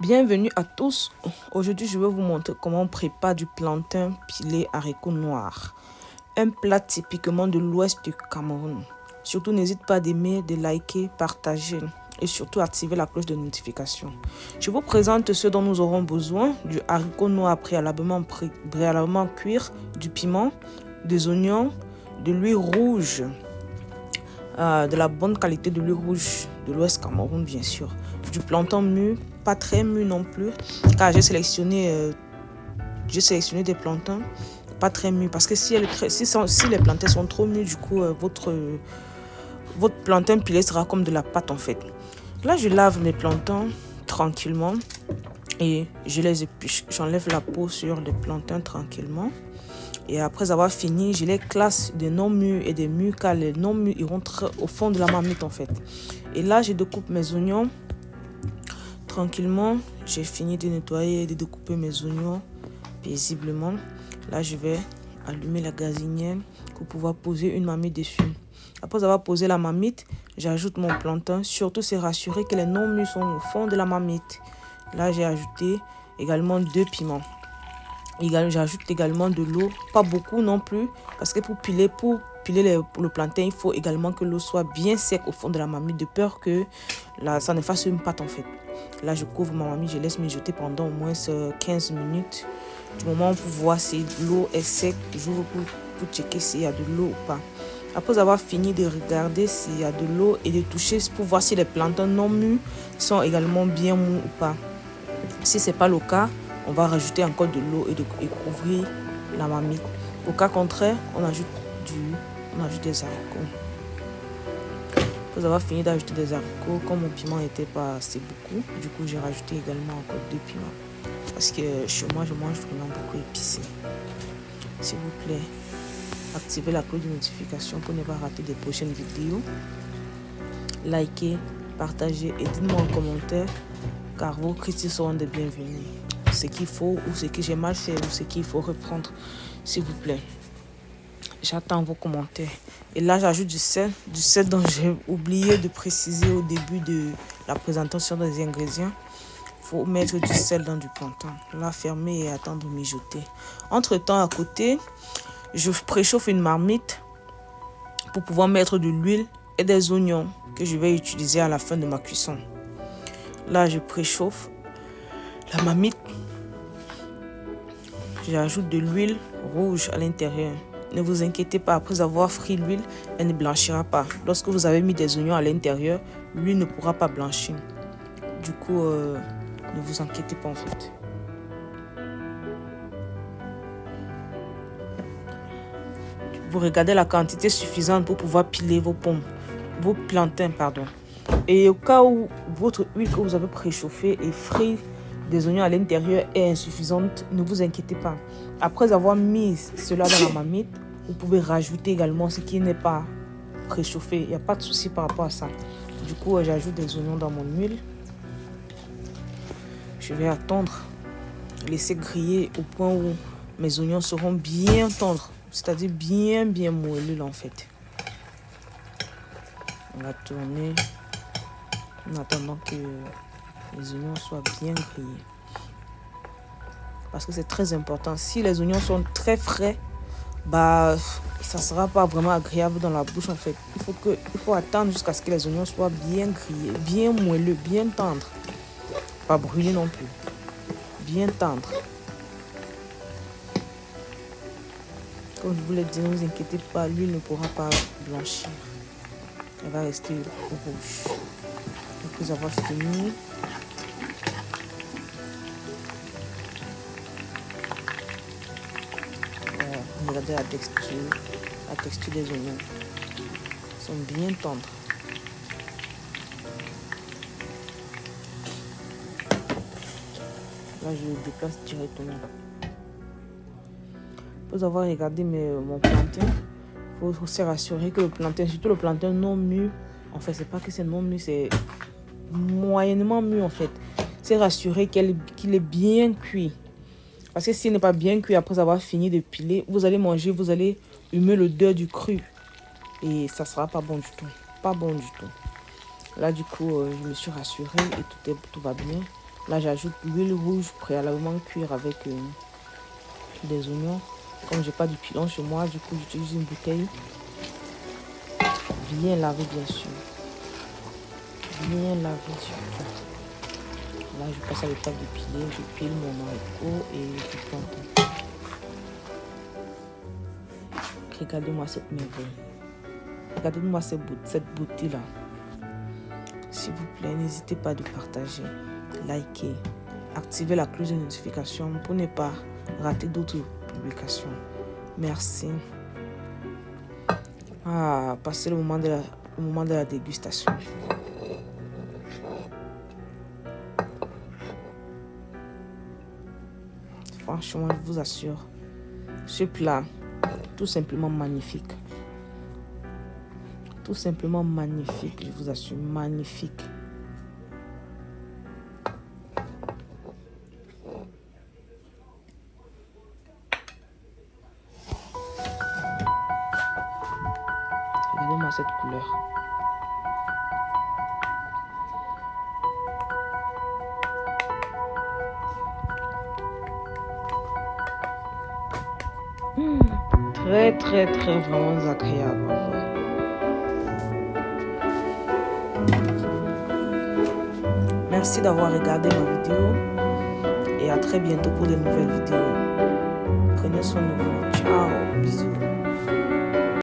Bienvenue à tous. Aujourd'hui, je vais vous montrer comment on prépare du plantain pilé haricots noirs. Un plat typiquement de l'ouest du Cameroun. Surtout, n'hésite pas d'aimer, de liker, partager et surtout activer la cloche de notification. Je vous présente ce dont nous aurons besoin: du haricot noir préalablement cuire, du piment, des oignons, de l'huile rouge, de la bonne qualité de l'huile rouge de l'ouest Cameroun bien sûr, du plantain mûr, pas très mûr non plus, car j'ai sélectionné des plantains pas très mûrs, parce que si les plantains sont trop mûrs, du coup votre plantain pilé sera comme de la pâte en fait. Là, je lave mes plantains tranquillement et je les épluche. J'enlève la peau sur les plantains tranquillement. Et après avoir fini, je les classe des non mûrs et des mûrs, car les non mûrs iront au fond de la marmite en fait. Et là, je découpe mes oignons tranquillement. J'ai fini de nettoyer et de découper mes oignons paisiblement. Là, je vais allumer la gazinière pour pouvoir poser une marmite dessus. Après avoir posé la marmite, j'ajoute mon plantain. Surtout, c'est rassurer que les non mûrs sont au fond de la marmite. Là, j'ai ajouté également 2 piments. J'ajoute également de l'eau, pas beaucoup non plus, parce que pour piler le plantain, il faut également que l'eau soit bien sec au fond de la marmite, de peur que ça ne fasse une pâte en fait. Là, je couvre ma marmite, je laisse mijoter pendant au moins 15 minutes. Du moment pour voir si l'eau est sec, j'ouvre pour checker s'il y a de l'eau ou pas. Après avoir fini de regarder s'il y a de l'eau et de toucher pour voir si les plantains non mûrs sont également bien mous ou pas. Si ce n'est pas le cas, on va rajouter encore de l'eau et couvrir la marmite. Au cas contraire, on ajoute des haricots. Après avoir fini d'ajouter des haricots, comme mon piment n'était pas assez beaucoup, du coup j'ai rajouté également encore 2 piments. Parce que chez moi, je mange vraiment beaucoup épicé. S'il vous plaît, activez la cloche de notification pour ne pas rater des prochaines vidéos. Likez, partagez et dites-moi en commentaire, car vos critiques seront des bienvenus. Ce qu'il faut ou ce que j'ai mal fait ou ce qu'il faut reprendre, s'il vous plaît. J'attends vos commentaires. Et là, j'ajoute du sel dont j'ai oublié de préciser au début de la présentation des ingrédients. Il faut mettre du sel dans du plantain. Là, fermer et attendre mijoter. Entre-temps, à côté, je préchauffe une marmite pour pouvoir mettre de l'huile et des oignons que je vais utiliser à la fin de ma cuisson. Là, je préchauffe la marmite. J'ajoute de l'huile rouge à l'intérieur. Ne vous inquiétez pas, après avoir frit l'huile, elle ne blanchira pas. Lorsque vous avez mis des oignons à l'intérieur, l'huile ne pourra pas blanchir. Du coup, ne vous inquiétez pas en fait. Vous regardez la quantité suffisante pour pouvoir piler vos plantains. Et au cas où votre huile que vous avez préchauffée et frit des oignons à l'intérieur est insuffisante, ne vous inquiétez pas. Après avoir mis cela dans la marmite, vous pouvez rajouter également ce qui n'est pas préchauffé. Il n'y a pas de souci par rapport à ça. Du coup, j'ajoute des oignons dans mon huile. Je vais attendre, laisser griller au point où mes oignons seront bien tendres, c'est-à-dire bien moelleux en fait. On va tourner en attendant que les oignons soient bien grillés. Parce que c'est très important. Si les oignons sont très frais, ça ne sera pas vraiment agréable dans la bouche en fait. Il faut attendre jusqu'à ce que les oignons soient bien grillés, bien moelleux, bien tendres. Pas brûlés non plus. Bien tendre. Comme je vous l'ai dit, ne vous inquiétez pas, l'huile ne pourra pas blanchir. Elle va rester rouge. Après avoir fini, regardez la texture des oignons. Ils sont bien tendres. Là, je déplace directement. Après avoir regardé mon plantain, il faut se rassurer que le plantain, surtout le plantain non mûr, en fait, c'est pas que c'est non mûr, c'est moyennement mûr en fait. C'est rassurer qu'il est bien cuit. Parce que s'il n'est pas bien cuit, après avoir fini de piler, vous allez humer l'odeur du cru. Et ça sera pas bon du tout. Pas bon du tout. Là, du coup, je me suis rassurée et tout va bien. Là, j'ajoute l'huile rouge préalablement cuire avec des oignons. Comme j'ai pas du pilon chez moi, du coup, j'utilise une bouteille. Bien lavé, bien sûr. Bien lavé, surtout. Là, je passe à l'étape de piler. Je pile mon haricot et du plantain. Regardez-moi cette merveille. Regardez-moi cette beauté-là. S'il vous plaît, n'hésitez pas de partager, liker, activer la cloche de notification pour ne pas rater d'autres publications. Merci. Passez le moment de la dégustation. Franchement, je vous assure, ce plat, tout simplement magnifique. Tout simplement magnifique, je vous assure, magnifique. Regardez-moi cette couleur. Très, très, très, vraiment agréable. Merci d'avoir regardé ma vidéo et à très bientôt pour de nouvelles vidéos. Prenez soin de vous. Ciao, bisous.